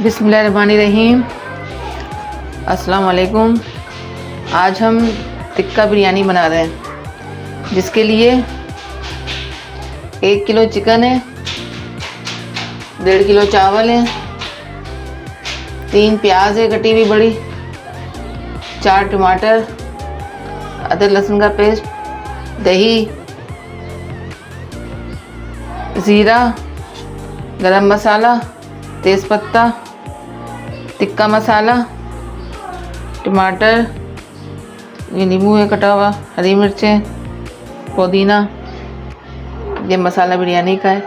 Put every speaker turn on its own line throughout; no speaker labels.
बिस्मिल्लाहिर्रहमानिर्रहीम। अस्सलाम वालेकुम। आज हम टिक्का बिरयानी बना रहे हैं, जिसके लिए 1 किलो चिकन है, 1.5 किलो चावल है, 3 प्याज है कटी हुई बड़ी, 4 टमाटर, अदरक लहसुन का पेस्ट, दही, ज़ीरा, गरम मसाला, तेज़पत्ता, टिक्का मसाला, टमाटर, ये नींबू है कटा हुआ, हरी मिर्चें, पुदीना, ये मसाला बिरयानी का है,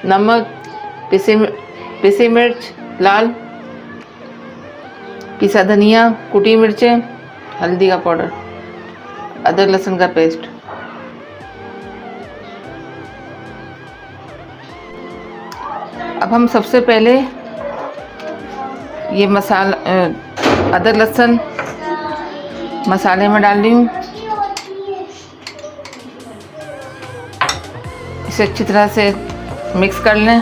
नमक, पिसी मिर्च लाल, पिसा धनिया, कुटी मिर्चें, हल्दी का पाउडर, अदरक लहसुन का पेस्ट। अब हम सबसे पहले ये मसाला अदरक लहसुन मसाले में डाल रही हूँ। इसे अच्छी तरह से मिक्स कर लें।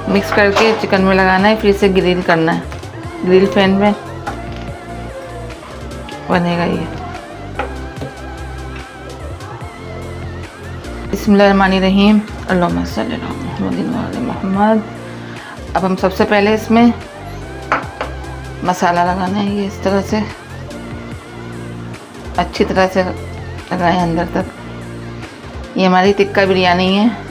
मिक्स करके चिकन में लगाना है, फिर इसे ग्रिल करना है। ग्रिल पैन में बनेगा ये। बिस्मिल्लाहिर्रहमानिर्रहीम। अल्लाहुम्मा सल्ली अला मुहम्मदिन व आले मुहम्मद। अब हम सबसे पहले इसमें मसाला लगाना है। ये इस तरह से अच्छी तरह से लगाएं अंदर तक। ये हमारी टिक्का बिरयानी है।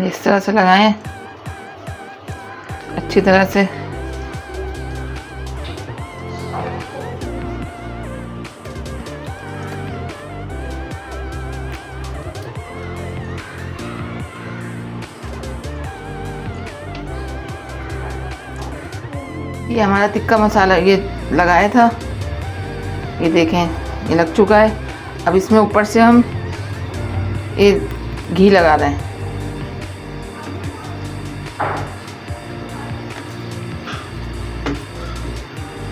इस तरह से लगाएं अच्छी तरह से। ये हमारा टिक्का मसाला ये लगाया था, ये देखें ये लग चुका है। अब इसमें ऊपर से हम ये घी लगा रहे हैं।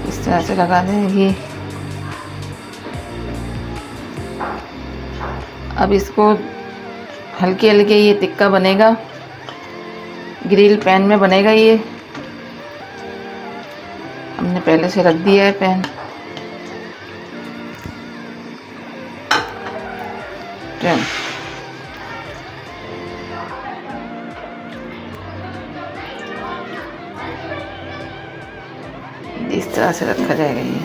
इस तरह से लगा दें घी। अब इसको हल्के हल्के ये टिक्का बनेगा, ग्रिल पैन में बनेगा। ये हमने पहले से रख दिया है पैन। इस तरह से रखा जाएगा ये।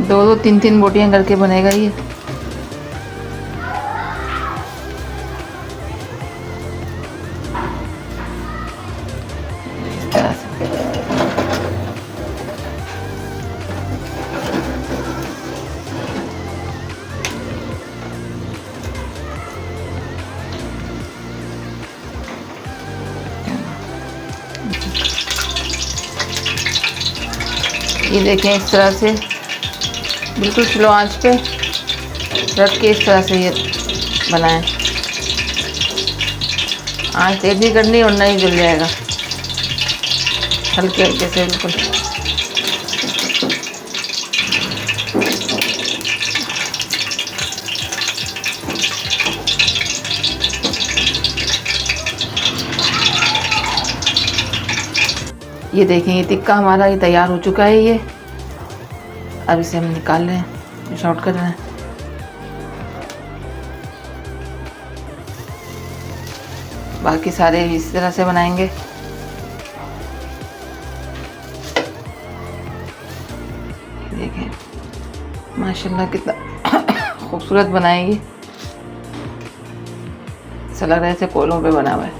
दो तीन बोटियां करके बनेगा ये। इस तरह से ये देखें, इस तरह से बिल्कुल स्लो आंच पे रख के इस तरह से ये बनाएं। आंच तेज नहीं करनी और नहीं जल जाएगा। हल्के हल्के से बिल्कुल। ये देखें, ये टिक्का हमारा ये तैयार हो चुका है। ये अब इसे हम निकाल रहे हैं, शॉर्ट कर रहे हैं। बाकी सारे इस तरह से बनाएंगे। देखें माशाल्लाह कितना खूबसूरत बनाएगी। ऐसा लग रहा है जैसे कोयलों पे बना हुआ है।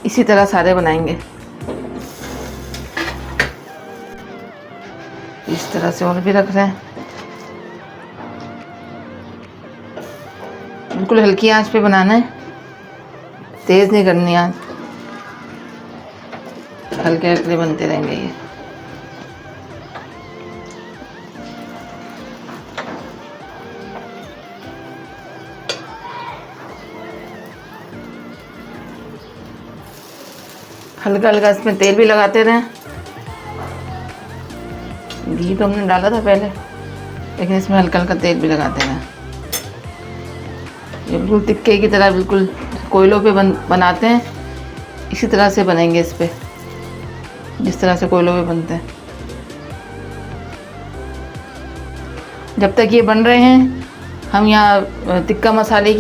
इसी तरह सारे बनाएंगे। इस तरह से और भी रख रहे हैं। बिल्कुल हल्की आंच पे बनाना है, तेज़ नहीं करनी आंच, हल्के हल्के बनते रहेंगे ये। हल्का हल्का इसमें तेल भी लगाते रहें। घी तो हमने डाला था पहले, लेकिन इसमें हल्का हल्का तेल भी लगाते रहें। ये बिल्कुल टिक्के की तरह, बिल्कुल कोयलों पे बनाते हैं, इसी तरह से बनेंगे इस पे, जिस तरह से कोयलों पे बनते हैं। जब तक ये बन रहे हैं हम यहाँ टिक्का मसाले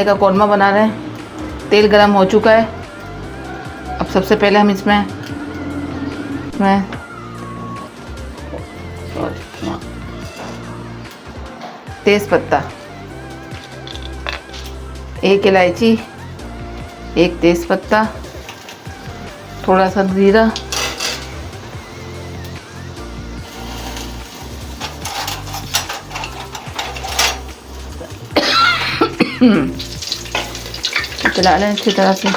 का कौरमा बना रहे हैं। तेल गरम हो चुका है। अब सबसे पहले हम इसमें तेज़ पत्ता, 1 इलायची, 1 तेज़ पत्ता, थोड़ा सा जीरा, चला लें अच्छी तरह से।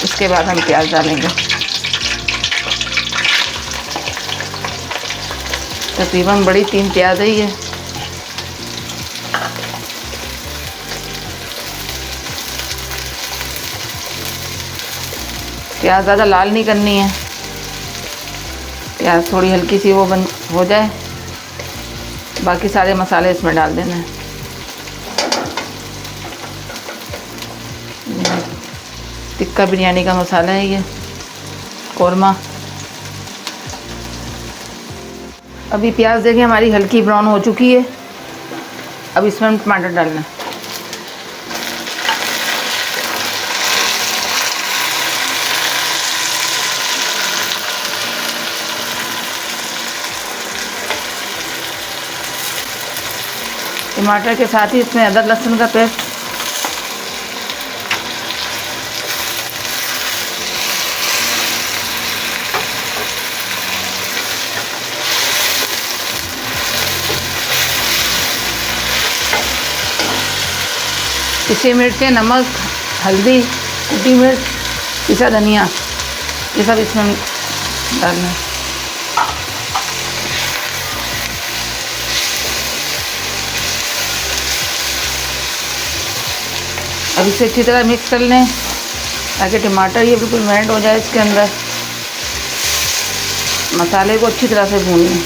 इसके बाद हम प्याज डालेंगे। तकरीबन बड़ी 3 प्याज है ये। प्याज ज़्यादा लाल नहीं करनी है, प्याज थोड़ी हल्की सी वो हो जाए, बाकी सारे मसाले इसमें डाल देना है। टिक्का बिरयानी का मसाला है ये, कौरमा। अभी प्याज देखिए हमारी हल्की ब्राउन हो चुकी है। अब इसमें हम टमाटर डालना है। टमाटर के साथ ही इसमें अदरक लहसुन का पेस्ट, पिसी मिर्चें, नमक, हल्दी, कुटी मिर्च, पिसा धनिया, ये सब इसमें डालना है। अब इसे अच्छी तरह मिक्स कर लें ताकि टमाटर ये बिल्कुल मेल्ट हो जाए इसके अंदर। मसाले को अच्छी तरह से भून लें,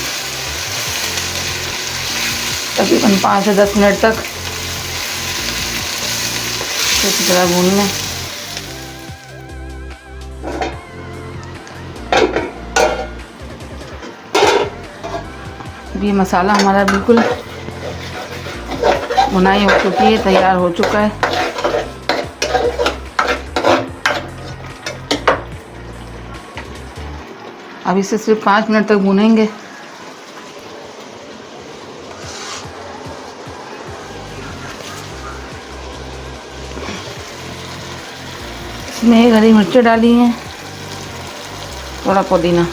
तकरीबन 5 से 10 मिनट तक अच्छी तरह भून लें। ये मसाला हमारा बिल्कुल भुनाई हो चुकी है, तैयार हो चुका है। अब इसे सिर्फ 5 मिनट तक भूनेंगे। इसमें हरी मिर्चें डाली हैं, थोड़ा पुदीना।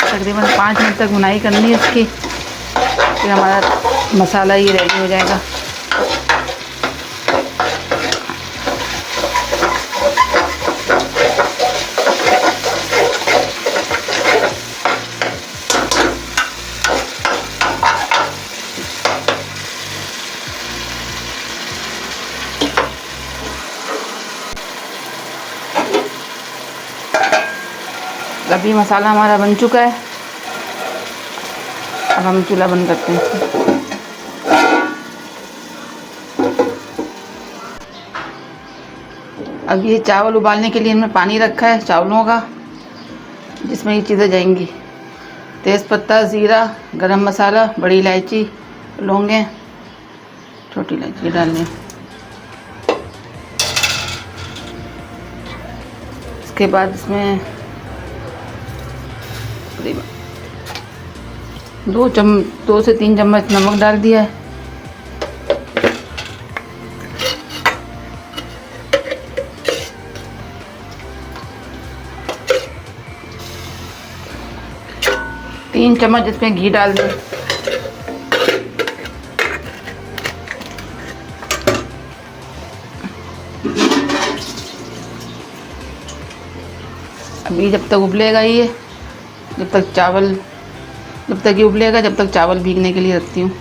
तकरीबन 5 मिनट तक भुनाई करनी है इसकी, फिर हमारा मसाला ये रेडी हो जाएगा। अभी मसाला हमारा बन चुका है। अब हम चूल्हा बंद करते हैं। अब ये चावल उबालने के लिए हमने पानी रखा है चावलों का, जिसमें ये चीज़ें जाएंगी। तेज़पत्ता, ज़ीरा, गरम मसाला, बड़ी इलायची, लौंगे, छोटी इलायची डालनी है। उसके बाद इसमें करीबन 2 से 3 चम्मच नमक डाल दिया है। तीन चम्मच इसमें घी डाल दें। अभी जब तक उबलेगा ये, जब तक ये उबलेगा, जब तक चावल भीगने के लिए रखती हूँ।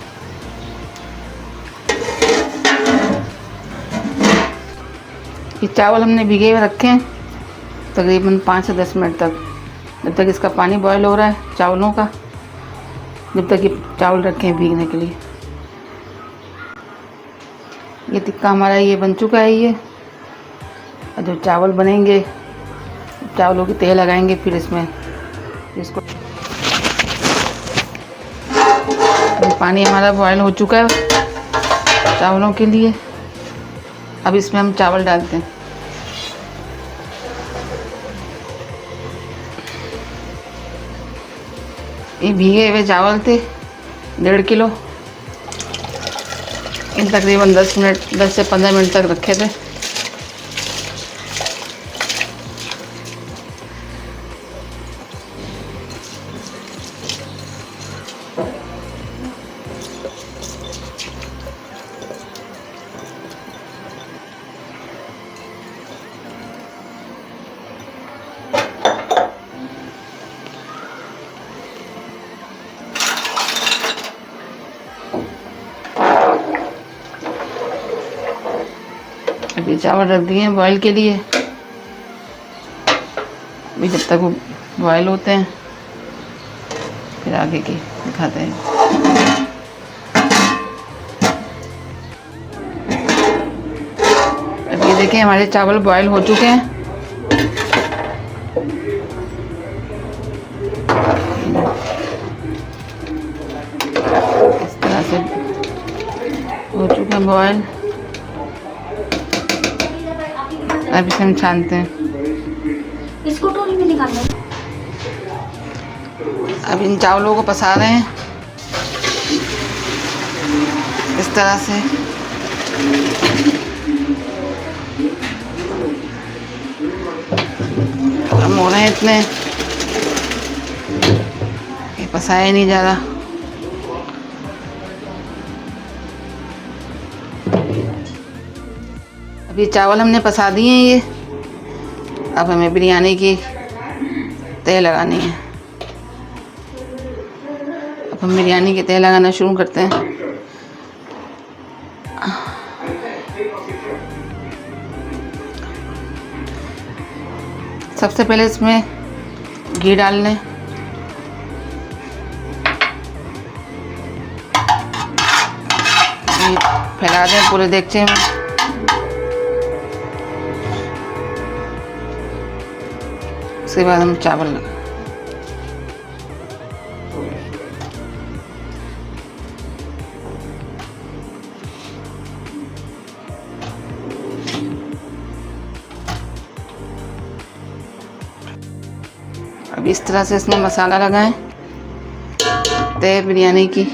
ये चावल हमने भीगे हुए रखे हैं तकरीबन 5 से 10 मिनट तक, जब तक इसका पानी बॉयल हो रहा है चावलों का, जब तक ये चावल रखे हैं भीगने के लिए। ये टिक्का हमारा ये बन चुका है। ये और जो चावल बनेंगे, चावलों की तह लगाएंगे फिर इसमें इसको। पानी हमारा बॉयल हो चुका है चावलों के लिए। अब इसमें हम चावल डालते हैं। ये भीगे हुए चावल थे 1.5 किलो। इन तकरीबन 10 से 15 मिनट तक रखे थे। अभी चावल रख दिए हैं बॉयल के लिए। अभी जब तक वो बॉयल होते हैं फिर आगे की दिखाते हैं। अब ये देखें हमारे चावल बॉयल हो चुके हैं। इस तरह से हो चुके हैं बॉयल। अब इसे हम छानते हैं।
इस कटोरी में निकालना।
अब इन चावलों को पसा रहे हैं इस तरह से। हम हो रहे हैं इतने, ये पसाया नहीं जा रहा। अब ये चावल हमने पसा दिए हैं ये। अब हमें बिरयानी की तह लगानी है। अब हम बिरयानी की तह लगाना शुरू करते हैं। सबसे पहले इसमें घी डाल लें। फैला दें पूरे देगचे में। उसके बाद हम चावल लगाएं। अब इस तरह से इसमें मसाला लगाएं तह बिरयानी की।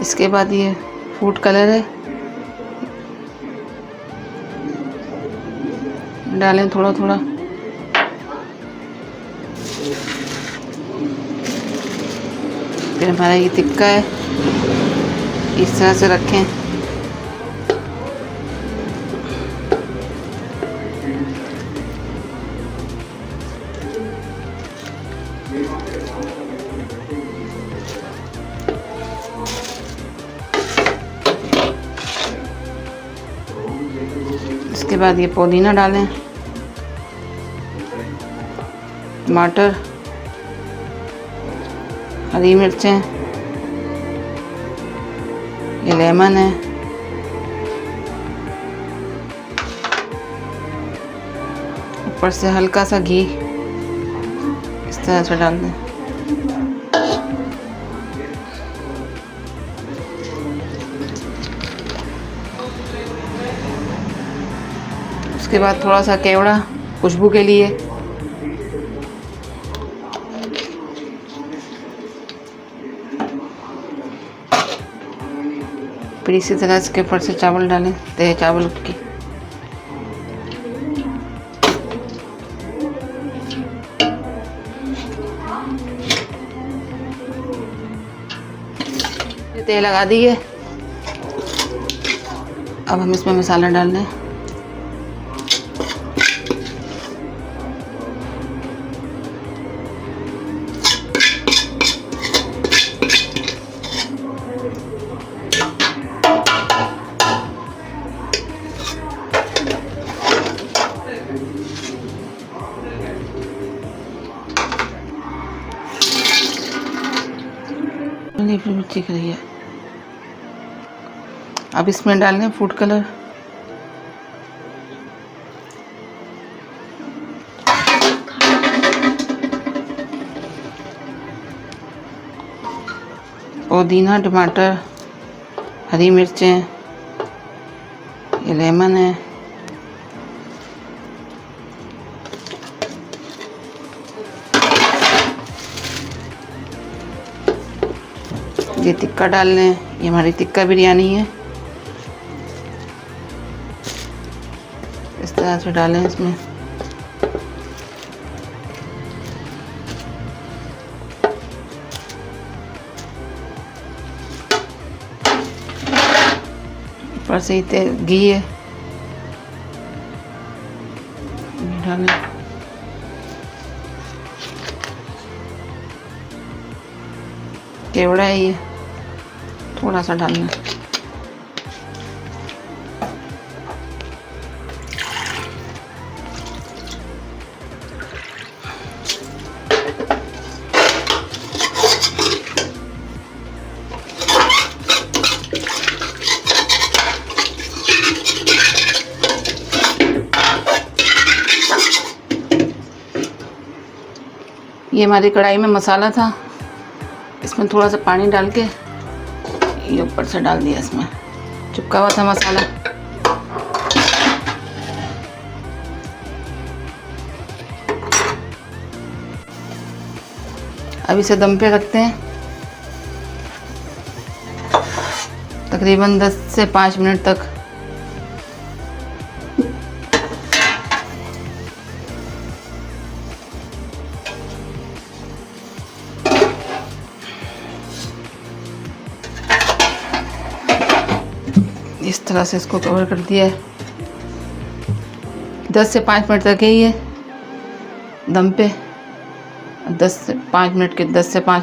इसके बाद ये फूड कलर है, डालें थोड़ा थोड़ा। फिर हमारा ये टिक्का है, इस तरह से रखें। इसके बाद ये पुदीना डालें, टमाटर, हरी मिर्चें, ये लेमन है, ऊपर से हल्का सा घी। इस तरह से डाल दें। उसके बाद थोड़ा सा केवड़ा खुशबू के लिए, फिर इसी तरह इसके ऊपर से चावल डालें, तहे चावल की। तेल लगा दिए। अब हम इसमें मसाला डाल दें। नहीं, फिर भी ठीक रही है। अब इसमें डाल दें फूड कलर। पुदीना, टमाटर, हरी मिर्चें, ये लेमन है, ये टिक्का डाल लें। ये हमारी टिक्का बिरयानी है। इस तरह से डालें इसमें। ऊपर से तेल घी है, डालें। केवड़ा है, ये थोड़ा सा डालना। ये हमारी कढ़ाई में मसाला था, इसमें थोड़ा सा पानी डाल के ये ऊपर से डाल दिया। इसमें चिपका हुआ था मसाला। अब इसे दम पे रखते हैं तकरीबन 10 से 5 मिनट तक। इस तरह से इसको कवर कर दिया है। 10 से 5 मिनट तक है ये दम पे। 10 से 5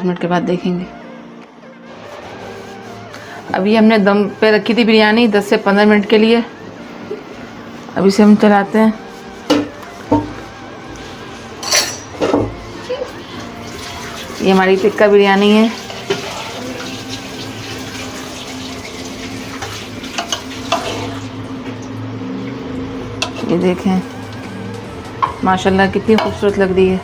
मिनट के बाद देखेंगे। अभी हमने दम पे रखी थी बिरयानी 10 से 15 मिनट के लिए। अब इसे हम चलाते हैं। ये हमारी टिक्का बिरयानी है। ये देखें माशाल्लाह कितनी खूबसूरत लग रही है।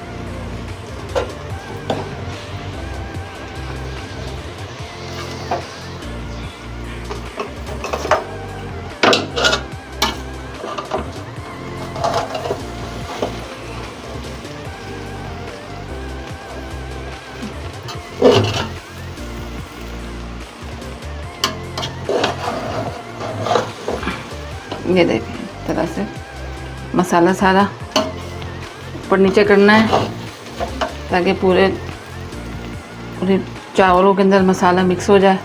ये देखें इस तरह से मसाला सारा ऊपर नीचे करना है ताकि पूरे चावलों के अंदर मसाला मिक्स हो जाए।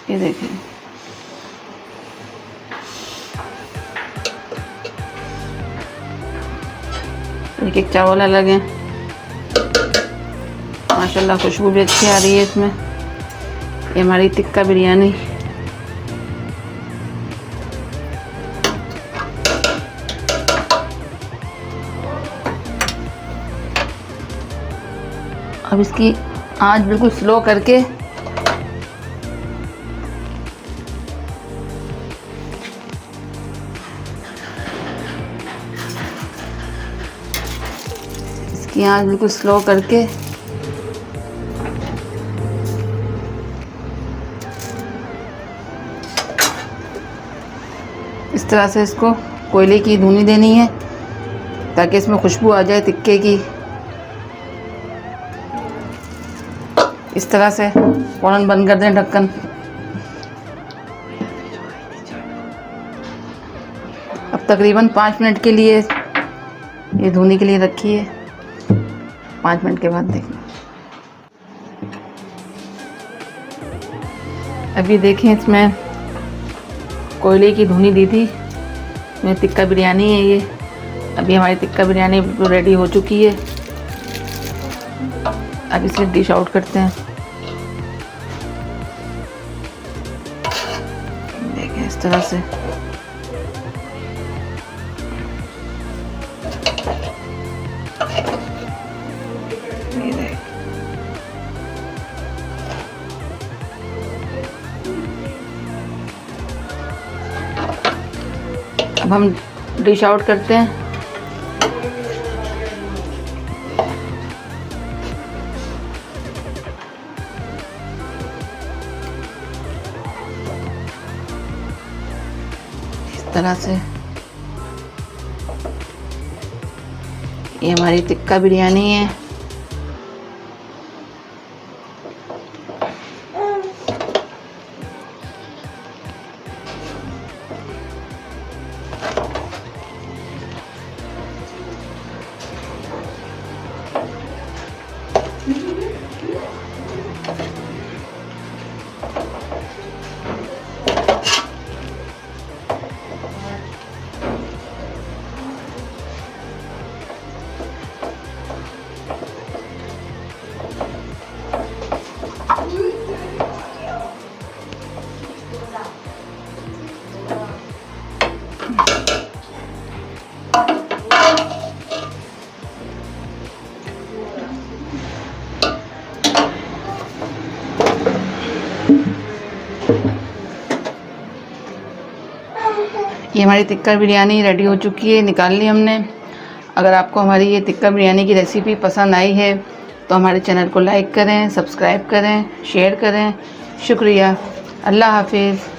ये देखें एक चावल अलग है। माशाल्लाह खुशबू भी अच्छी आ रही है इसमें। ये हमारी टिक्का बिरयानी। अब इसकी आंच बिल्कुल स्लो करके इस तरह से इसको कोयले की धुनी देनी है ताकि इसमें खुशबू आ जाए टिक्के की। इस तरह से फ़ौरन बंद कर दें ढक्कन। अब तकरीबन 5 मिनट के लिए ये धुनी के लिए रखी है। 5 मिनट के बाद देखना। अभी देखें, इसमें कोयले की धुनी दी थी। इसमें टिक्का बिरयानी है ये। अभी हमारी टिक्का बिरयानी बिल्कुल रेडी हो चुकी है। अब इसे डिश आउट करते हैं। देखें इस तरह से। ये देखें। अब हम डिश आउट करते हैं। इस तरह से ये हमारी टिक्का बिरयानी है। ये हमारी टिक्का बिरयानी रेडी हो चुकी है, निकाल ली हमने। अगर आपको हमारी ये टिक्का बिरयानी की रेसिपी पसंद आई है तो हमारे चैनल को लाइक करें, सब्सक्राइब करें, शेयर करें। शुक्रिया। अल्लाह हाफिज़।